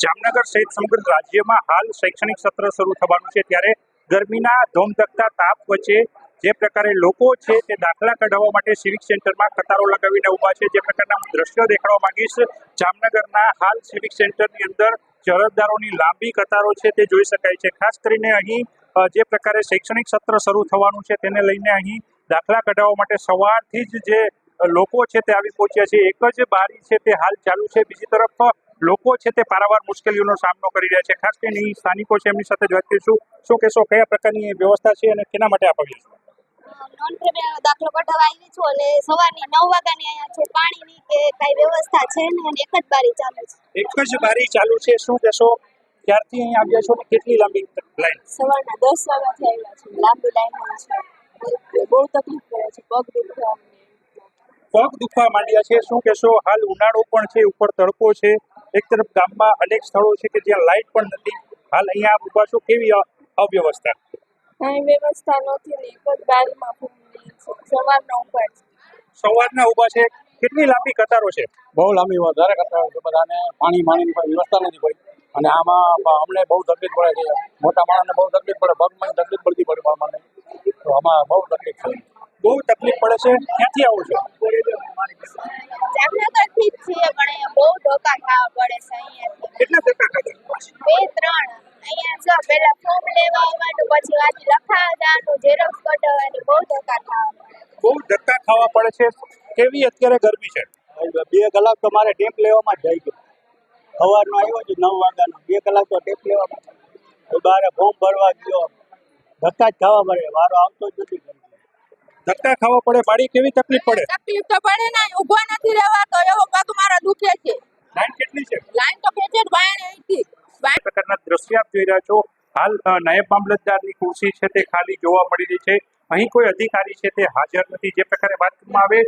જામનગર સહિત સમગ્ર રાજ્યમાં હાલ શૈક્ષણિક સત્ર શરૂ થવાનું છે, ત્યારે ગરમીના ધોમધકતા તાપ વચ્ચે જે પ્રકારે લોકો છે તે દાખલા કઢાવવા માટે સિવિક સેન્ટરમાં કતારો લગાવીને ઊભા છે. જે પ્રકારના હું દ્રશ્યો દેખાડવા માંગીશ, જામનગરના હાલ સિવિક સેન્ટરની અંદર અરજદારોની લાંબી કતારો છે તે જોઈ શકાય છે. ખાસ કરીને અહીં જે પ્રકારે શૈક્ષણિક સત્ર શરૂ થવાનું છે તેને લઈને અહીં દાખલા કઢાવવા માટે સવારથી જ જે લોકો છે તે આવી પહોંચ્યા છે. એક જ બારી છે તે હાલ ચાલુ છે, બીજી તરફ લોકો છે તે પારાવાર મુશ્કેલીઓનો સામનો કરી રહ્યા છે. ખાસ કરીને સ્થાનિકો છે એમની સાથે વાત કરીશું. શું કહેશો, કયા પ્રકારની વ્યવસ્થા છે અને કેના માટે આપ આવ્યા છો? નોન ક્રિમિનલ દાખલો કઢાવવા આવી છું અને સવારની 9 વાગ્યાની અહીંયા છે. પાણીની કે કઈ વ્યવસ્થા છે ને અને એક જ બારી ચાલુ છે. એક જ બારી ચાલુ છે. શું કહેશો, ક્યારથી અહીં આવ્યા છો ને કેટલી લાંબી લાઈન? સવારના 10 વાગ્યાથી આવ્યા છે. લાંબી લાઈન છે, બહુ તકલીફ પડે છે, પગ દુખવા માંડ્યા છે. શું કહેશો, હાલ ઉનાળો પણ છે, ઉપર તડકો છે, એક તરફ ગામમાં અનેક સ્થળો છે કે જ્યાં લાઇટ પણ નથી. હાલ અહીંયા આપ ઉભા છો, કેવી અવ્યવસ્થા? કઈ વ્યવસ્થા નથી ને એક જ બારીમાં સવારના ઉભા છે. કેટલી લાંબી કતારો છે? બહુ લાંબી વધારે કતારો છે. બધાને પાણીની કોઈ વ્યવસ્થા નથી કોઈ, અને આમાં અમને બહુ તકલીફ પડે છે. મોટા માણસને બહુ તકલીફ પડે, પગમાં તકલીફ પડતી પડે અમને, તો આમાં બહુ તકલીફ છે. બહુ તકલીફ પડે છે. ક્યાંથી આવો છો? જામનગરથી જ છીએ, પણ બહુ ધોકા ખાવા પડે છે. અહીંયા કેટલા ધક્કા ખાધા? 2-3 અહીંયા જો પહેલા ફોર્મ લેવા આવવાનું, પછી વાંચી લખાવા જવાનું, ઝેરોક્સ કઢાવવાની, બહુ ધક્કા ખાવા પડે. બહુ ધક્કા ખાવા પડે છે. કેવી અત્યારે ગરમી છે? 2 કલાક તો મારે ટેપ લેવામાં જ જાય છે. સવારનો આવ્યો છે 9 વાગ્યાનો, 2 કલાક તો ટેપ લેવામાં. બહાર ફોર્મ ભરવા ગયો, ધક્કા જ ખાવા પડે, વારો આવતો જ નથી. ધક્કા ખાવા પડે. બાળી કેવી તકલીફ પડે? તકલીફ તો પડે ને, ઊભા નથી રહેવાતો, એવો પગ મારા દુખે છે. લાઈન કેટલી છે? લાઈન તો ખેંચે જ બાયણે અહીંથી. પ્રકારના દ્રશ્ય આપ જોઈ રહ્યા છો. હાલ નાયબ મામલતદારની ખુરશી છે તે ખાલી જોવા મળી રહી છે. અહીં કોઈ અધિકારી છે તે હાજર નથી. જે પ્રકારે વાત કરવામાં આવે,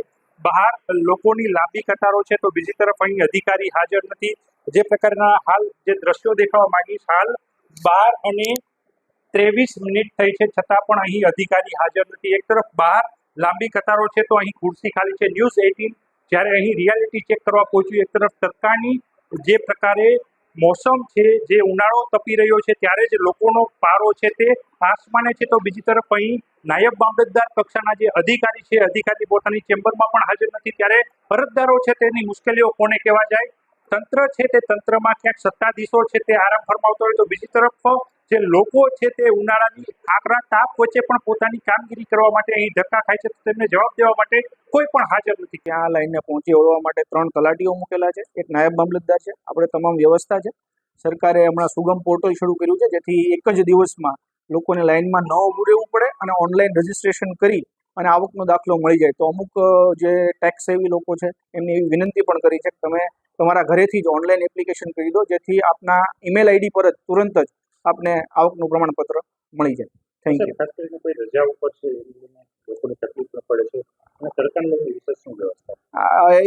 બહાર લોકોની લાંબી કતારો છે, તો બીજી તરફ અહીં અધિકારી હાજર નથી. જે પ્રકારના હાલ જે દ્રશ્યો દેખાવા માંગીશ, હાલ 12:23 મિનિટ થઈ છે, છતાં પણ અહીં અધિકારી હાજર નથી. એક તરફ બહાર લાંબી કતારો છે તો અહીં ખુરશી ખાલી છે. ન્યૂઝ 18 જ્યારે અહીં રિયાલિટી ચેક કરવા પહોંચ્યું, એક તરફ તડકાની જે પ્રકારે મોસમ છે, જે ઉનાળો તપી રહ્યો છે, ત્યારે જ લોકોનો પારો છે તે આસમાને છે, તો બીજી તરફ અહીં નાયબ મામલતદાર કક્ષાના જે અધિકારી પોતાની ચેમ્બરમાં પણ હાજર નથી. ત્યારે અરજદારો છે તેની મુશ્કેલીઓ કોને કહેવા જાય. તંત્ર છે તે તંત્રમાં ક્યાંક સત્તાધીશો છે તે આરામ ફરમાવતો હોય, તો બીજી તરફ જે લોકો છે તે ઉનાળાની આકરા તાપ વચ્ચે પણ પોતાની કામગીરી કરવા માટે અહીં ધક્કા ખાય છે, તો તેમને જવાબ દેવા માટે કોઈ પણ હાજર નથી. ત્યાં લાઈને પહોંચી વળવા માટે 3 તલાટીઓ મૂકેલા છે, એક નાયબ મામલતદાર છે. આપણે તમામ વ્યવસ્થા છે. સરકારે હમણાં સુગમ પોર્ટલ શરૂ કર્યું છે, જેથી એક જ દિવસમાં લોકોને લાઇનમાં ન ઊભું રહેવું પડે અને ઓનલાઈન રજીસ્ટ્રેશન કરી અને આવકનો દાખલો મળી જાય. તો અમુક જે ટેક્સ સેવી લોકો છે એમને એવી વિનંતી પણ કરી છે કે તમે તમારા ઘરેથી જ ઓનલાઈન એપ્લિકેશન કરી દો, જેથી આપના ઈમેલ આઈડી પર જ તુરંત જ આપને આવકનું પ્રમાણપત્ર મળી જાય. Thank you. ખાસ કરીને કોઈ રજા ઉપર છે લોકોને તકલીફ ન પડે છે અને સરકારની વિશેષ શું વ્યવસ્થા?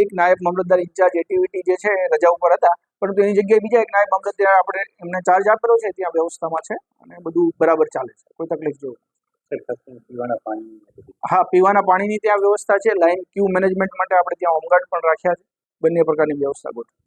એક નાયબ મામલતદાર ઇન્ચાર્જ એક્ટિવિટી જે છે રજા ઉપર હતા, પરંતુ એની જગ્યાએ બીજા એક નાયબ મામલતદાર આપણે એમને ચાર્જ આપેલો છે, ત્યાં વ્યવસ્થામાં છે અને બધું બરાબર ચાલે છે, કોઈ તકલીફ જેવું. પીવાના પાણી? હા, પીવાના પાણીની ત્યાં વ્યવસ્થા છે. લાઈન ક્યુ મેનેજમેન્ટ માટે આપણે ત્યાં હોમગાર્ડ પણ રાખ્યા છે. બંને પ્રકારની વ્યવસ્થા ગોઠવી.